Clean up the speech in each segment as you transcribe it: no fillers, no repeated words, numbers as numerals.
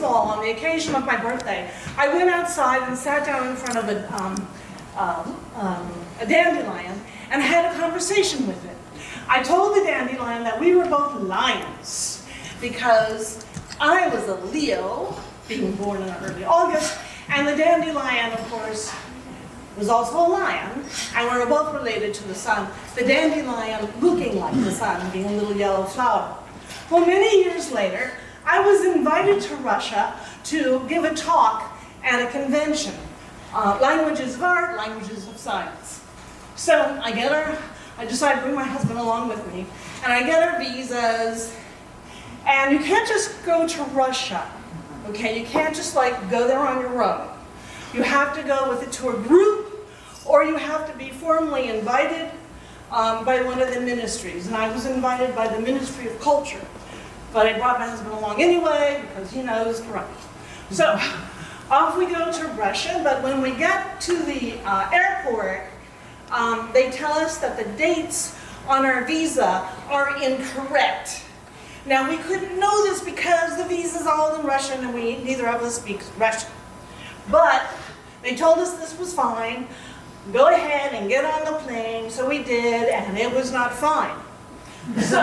fall, on the occasion of my birthday, I went outside and sat down in front of a dandelion and had a conversation with it. I told the dandelion that we were both lions because I was a Leo, being born in early August, and the dandelion, of course, was also a lion, and we were both related to the sun. The dandelion looking like the sun, being a little yellow flower. Well, many years later, I was invited to Russia to give a talk at a convention, languages of art, languages of science. So I decided to bring my husband along with me, and I get our visas, and you can't just go to Russia, okay? You can't just like go there on your own. You have to go with a tour group, or you have to be formally invited by one of the ministries. And I was invited by the Ministry of Culture, but I brought my husband along anyway because he knows karate. So off we go to Russia, but when we get to the airport, they tell us that the dates on our visa are incorrect. Now we couldn't know this because the visa's all in Russian and neither of us speaks Russian. But they told us this was fine. Go ahead and get on the plane. So we did, and it was not fine. So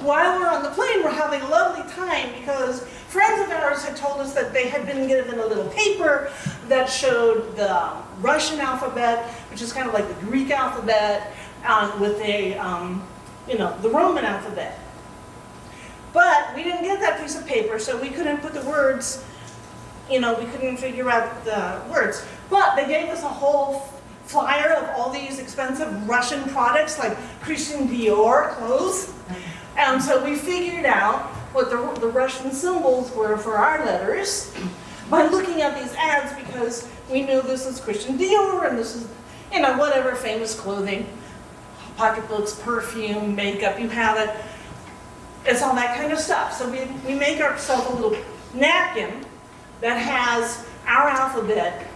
while we're on the plane, we're having a lovely time because friends of ours had told us that they had been given a little paper that showed the Russian alphabet, which is kind of like the Greek alphabet, with a, the Roman alphabet. But we didn't get that piece of paper, so we couldn't put the words, we couldn't figure out the words. But they gave us a whole flyer of all these expensive Russian products, like Christian Dior clothes. And so we figured out what the Russian symbols were for our letters by looking at these ads, because we knew this is Christian Dior and this is, whatever famous clothing, pocketbooks, perfume, makeup, you have it. It's all that kind of stuff. So we make ourselves a little napkin that has our alphabet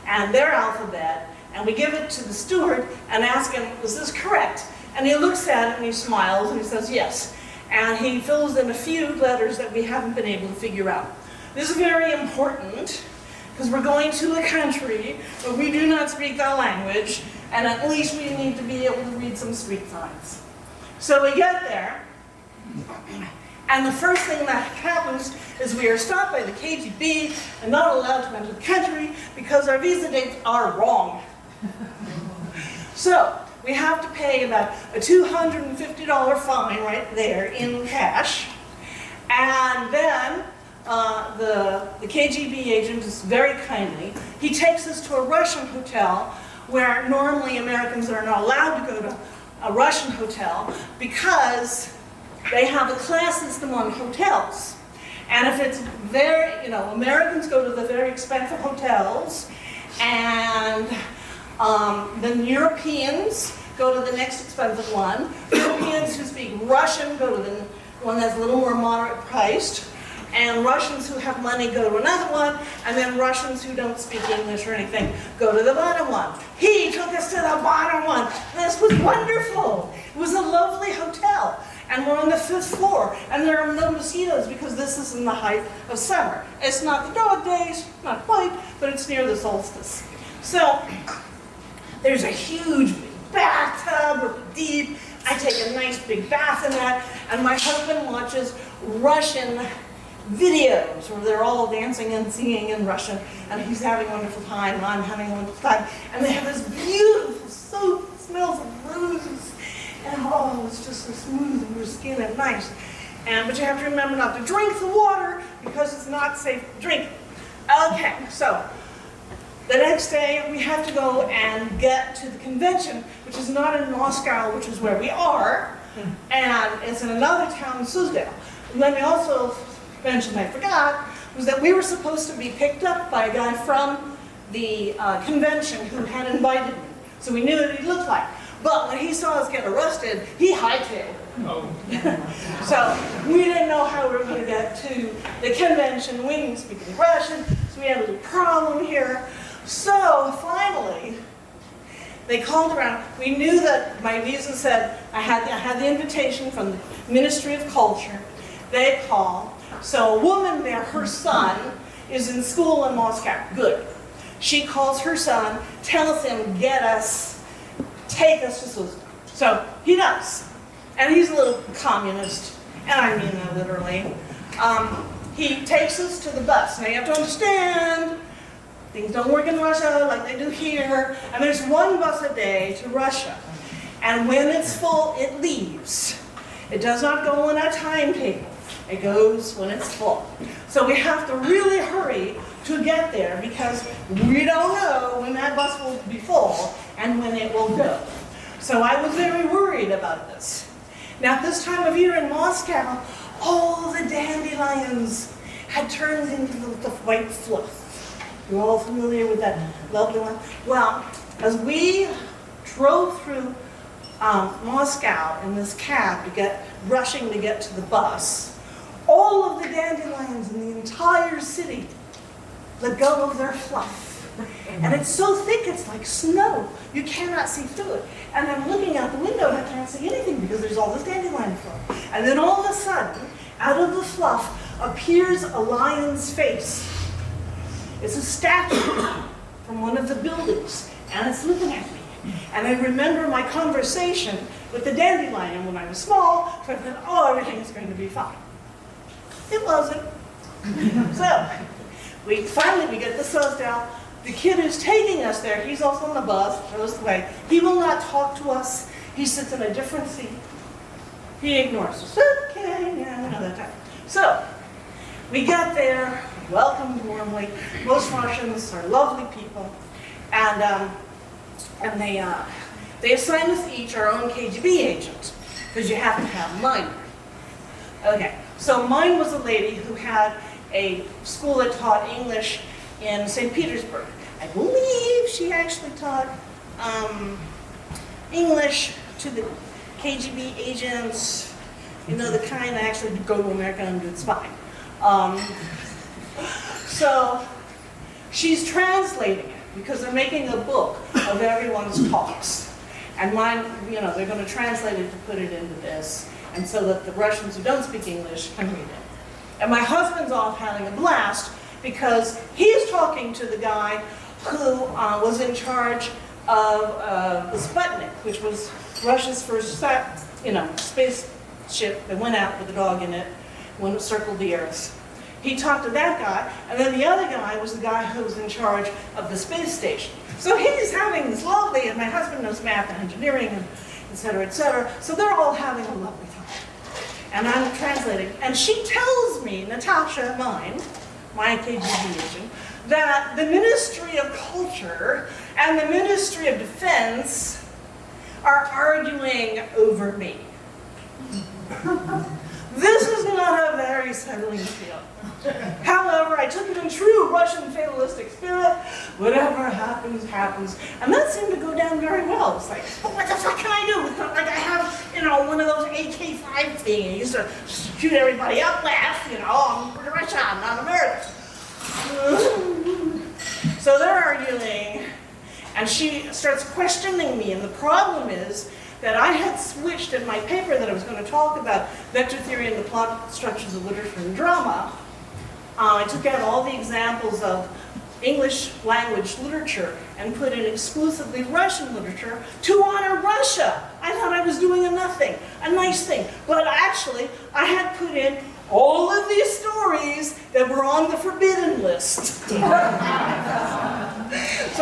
and their alphabet, and we give it to the steward and ask him, is this correct? And he looks at it and he smiles and he says yes. And he fills in a few letters that we haven't been able to figure out. This is very important because we're going to a country where we do not speak that language, and at least we need to be able to read some street signs. So we get there, and the first thing that happens is we are stopped by the KGB and not allowed to enter the country because our visa dates are wrong. So we have to pay about a $250 fine right there in cash. And then the KGB agent is very kindly, he takes us to a Russian hotel where normally Americans are not allowed to go to a Russian hotel because they have a class system on hotels. And if it's very, Americans go to the very expensive hotels, and then Europeans go to the next expensive one. Europeans who speak Russian go to the one that's a little more moderate priced, and Russians who have money go to another one, and then Russians who don't speak English or anything go to the bottom one. He took us to the bottom one. This was wonderful. It was a lovely hotel. And we're on the 5th floor, and there are no mosquitoes because this is in the height of summer. It's not the dog days, not quite, but it's near the solstice. So there's a huge bathtub, or deep. I take a nice big bath in that, and my husband watches Russian videos where they're all dancing and singing in Russian, and he's having a wonderful time, and I'm having a wonderful time. And they have this beautiful soap that smells of roses. And it's just so smooth on your skin and nice. But you have to remember not to drink the water because it's not safe to drink. Okay, so the next day we have to go and get to the convention, which is not in Moscow, which is where we are, and it's in another town, Suzdal. And let me also mention, I forgot, was that we were supposed to be picked up by a guy from the convention who had invited me. So we knew what he looked like. But when he saw us get arrested, he hightailed it. Oh. So we didn't know how we were going to get to the convention. We didn't speak any Russian, so we had a little problem here. So finally, they called around. We knew that my visa said I had the invitation from the Ministry of Culture. They call. So a woman there, her son, is in school in Moscow. Good. She calls her son, tells him, get us, take us to Switzerland. So he does. And he's a little communist, and I mean that literally. He takes us to the bus. Now you have to understand, things don't work in Russia like they do here. And there's one bus a day to Russia. And when it's full, it leaves. It does not go on a timetable. It goes when it's full. So we have to really hurry to get there because we don't know when that bus will be full and when it will go. So I was very worried about this. Now at this time of year in Moscow, all the dandelions had turned into the white fluff. You're all familiar with that lovely one? Well, as we drove through Moscow in this cab rushing to get to the bus, all of the dandelions in the entire city let go of their fluff. And it's so thick, it's like snow. You cannot see through it. And I'm looking out the window and I can't see anything because there's all this dandelion fluff. And then all of a sudden, out of the fluff appears a lion's face. It's a statue from one of the buildings, and it's looking at me. And I remember my conversation with the dandelion when I was small, so I thought, oh, everything's going to be fine. It wasn't. So, we get the sussed out. The kid who's taking us there, he's also on the bus, shows the way. He will not talk to us. He sits in a different seat. He ignores us. Okay, yeah, I know that time. So, we got there, welcomed warmly. Most Russians are lovely people. And they assigned us each our own KGB agent, because you have to have mine. Okay, so mine was a lady who had a school that taught English in St. Petersburg. I believe she actually taught English to the KGB agents, you know, the kind that actually go to America and do spying. So she's translating it because they're making a book of everyone's talks. And mine, you know, they're going to translate it to put it into this, and so that the Russians who don't speak English can read it. And my husband's off having a blast because he's talking to the guy who was in charge of the Sputnik, which was Russia's first spaceship that went out with a dog in it when it circled the Earth. He talked to that guy, and then the other guy was the guy who was in charge of the space station. So he's having this lovely, and my husband knows math and engineering, and et cetera, et cetera. So they're all having a lovely time. And I'm translating. And she tells me, Natasha, my KGB agent, that the Ministry of Culture and the Ministry of Defense are arguing over me. This is not a very settling feel. However, I took it in true Russian fatalistic spirit. Whatever happens, happens. And that seemed to go down very well. It's like, oh, what the fuck can I do? It's not like I have, you know, one of those AK-5 things to shoot everybody up with, you know, I'm from Russia, I'm not American. So they're arguing, and she starts questioning me, and the problem is that I had switched in my paper that I was going to talk about vector theory and the plot structures of literature and drama. I took out all the examples of English language literature and put in exclusively Russian literature to honor Russia. I thought I was doing a nice thing. But actually, I had put in all of these stories that were on the forbidden list. So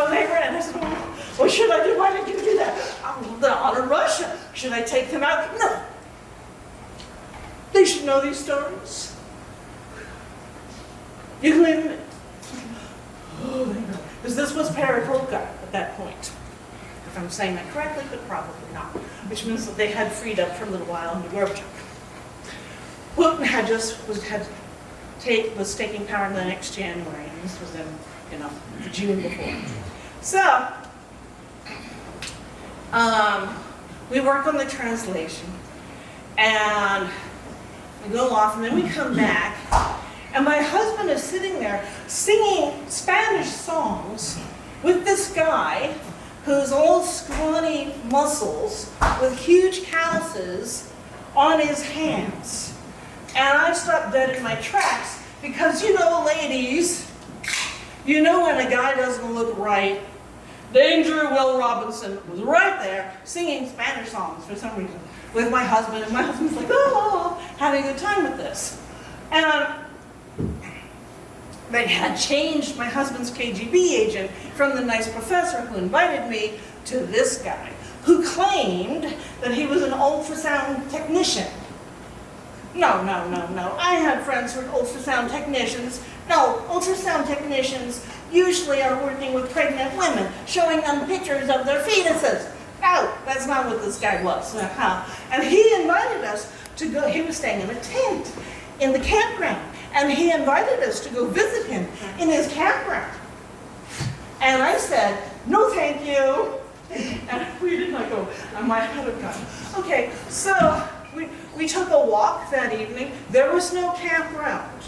they read, I said, what should I do? Why did you do that? I want to honor Russia. Should I take them out? No. They should know these stories. You can leave them in. Oh, they know. Because this was Perestroika at that point. If I'm saying that correctly, but probably not. Which means that they had freed up for a little while under Gorbachev. Putin was taking power the next January, and this was in, you know, the June before. So, we work on the translation, and we go off, and then we come back, and my husband is sitting there singing Spanish songs with this guy who's all scrawny muscles with huge calluses on his hands. And I stopped dead in my tracks because, you know, ladies, you know when a guy doesn't look right. Danger Will Robinson was right there singing Spanish songs for some reason with my husband, and my husband's like, oh, having a good time with this. And they had changed my husband's KGB agent from the nice professor who invited me to this guy who claimed that he was an ultrasound technician. No, no, no, no. I had friends who were ultrasound technicians. No, ultrasound technicians usually are working with pregnant women, showing them pictures of their fetuses. No, that's not what this guy was. And he invited us to go, he was staying in a tent in the campground, and he invited us to go visit him in his campground. And I said, no thank you. And we did not go. I might have gone. Okay, so we took a walk that evening. There was no campground.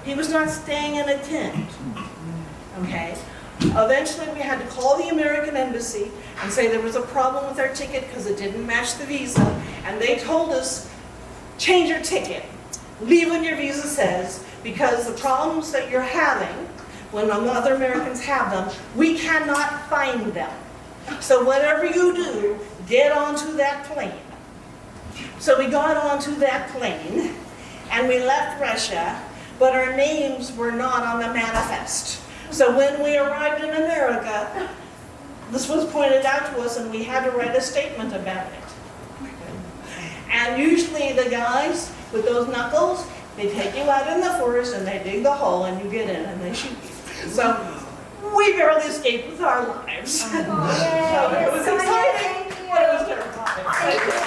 He was not staying in a tent. Okay? Eventually we had to call the American Embassy and say there was a problem with our ticket because it didn't match the visa. And they told us, change your ticket. Leave what your visa says, because the problems that you're having, when other Americans have them, we cannot find them. So whatever you do, get onto that plane. So we got onto that plane, and we left Russia, but our names were not on the manifest. So when we arrived in America, this was pointed out to us, and we had to write a statement about it. And usually the guys with those knuckles, they take you out in the forest, and they dig the hole, and you get in, and they shoot you. So we barely escaped with our lives. Oh, So it was exciting, but it was terrifying.